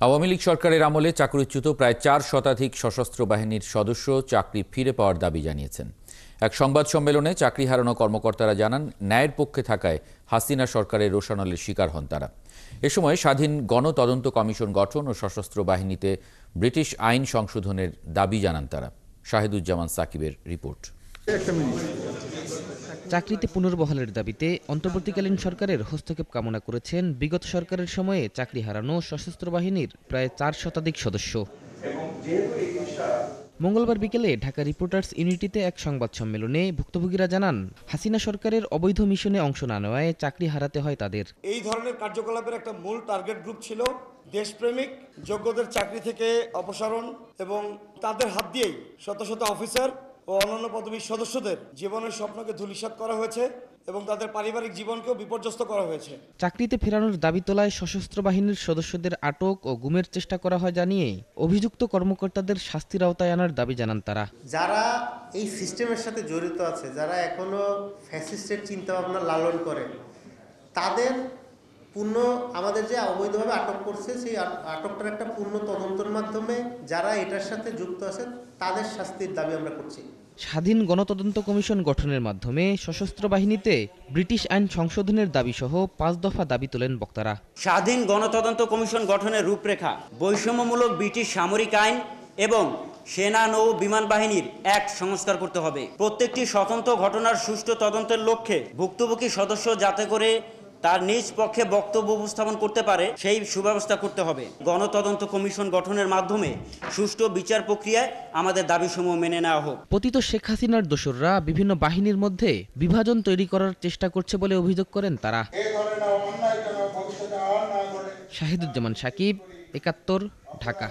আওয়ামী লীগ সরকারের আমলে চাকরিচ্যুত প্রায় ৪ শতাধিক সশস্ত্র বাহিনীর সদস্য চাকরি ফিরে পাওয়ার দাবি জানিয়েছেন। এক সংবাদ সম্মেলনে চাকরি হারানো কর্মকর্তারা জানান, ন্যায়ের পক্ষে থাকায় হাসিনা সরকারের রোষানলের শিকার হন তারা। এ সময় স্বাধীন গণতদন্ত কমিশন গঠন ও সশস্ত্র বাহিনীতে ব্রিটিশ আইন সংশোধনের দাবি জানান তারা। শাহিদুজ্জামান সাকিবের রিপোর্ট। চাকরিতে পুনর্বহালের দাবিতে অন্তর্বর্তীকালীন সরকারের হস্তক্ষেপ কামনা করেছেন বিগত সরকারের সময়ে চাকরি হারানো সশস্ত্র বাহিনীর প্রায় ৪ শতাধিক সদস্য। মঙ্গলবার বিকেলে ঢাকা রিপোর্টার্স ইউনিটিতে এক সংবাদ সম্মেলনে ভুক্তভোগীরা জানান, হাসিনা সরকারের অবৈধ মিশনে অংশ না নেওয়ায় চাকরি হারাতে হয় তাদের। এই ধরনের কার্যকলাপের একটা মূল টার্গেট গ্রুপ ছিল দেশপ্রেমিক, যোগ্যদের চাকরি থেকে অপসারণ এবং তাদের হাত দিয়েই শত শত অফিসার ও অন্যান্য পদবীর সদস্যদের জীবনের স্বপ্নকে ধূলিসাৎ করা হয়েছে এবং তাদের পারিবারিক জীবনকেও বিপর্যস্ত করা হয়েছে। চাকরিতে ফেরানোর দাবি তোলায় সশস্ত্র বাহিনীর সদস্যদের আটক ও গুমের চেষ্টা করা হয় জানিয়ে অভিযুক্ত কর্মকর্তাদের শাস্তির আওতায় আনার দাবি জানান তারা। যারা এই সিস্টেমের সাথে জড়িত আছে, যারা এখনো ফ্যাসিস্টের চিন্তাভাবনা লালন করে, তাদের পূর্ণ আমাদের যে অবৈধভাবে আটক করছে সেই আটকটার একটা পূর্ণ তদন্তের মাধ্যমে যারা এটার সাথে যুক্ত আছে তাদের শাস্তির দাবি আমরা করছি। স্বাধীন গণতদন্ত কমিশন গঠনের মাধ্যমে সশস্ত্র বাহিনীতে ব্রিটিশ আইন সংশোধনের দাবি সহ ৫ দফা দাবি তোলেন বক্তারা। স্বাধীন গণতদন্ত কমিশন গঠনের রূপরেখা, বৈষম্যমূলক ব্রিটিশ সামরিক আইন এবং সেনা নৌ বিমান বাহিনীর অ্যাক্ট সংস্কার করতে হবে। প্রত্যেকটি স্বতন্ত্র ঘটনার সুষ্ঠু তদন্তের লক্ষ্যে ভুক্তভোগী সদস্য যাতে করে তার নিজ পক্ষে বক্তব্য উপস্থাপন করতে পারে সেই সুব্যবস্থা করতে হবে। গণতদন্ত কমিশন গঠনের মাধ্যমে সুষ্ঠু বিচার প্রক্রিয়ায় আমাদের দাবিসমূহ মেনে নেওয়া হোক। পতিত শেখ হাসিনার দোসররা বিভিন্ন বাহিনীর মধ্যে বিভাজন তৈরি করার চেষ্টা করছে বলে অভিযোগ করেন তারা। শাহিদুজ্জামান সাকিব, ৭১, ঢাকা।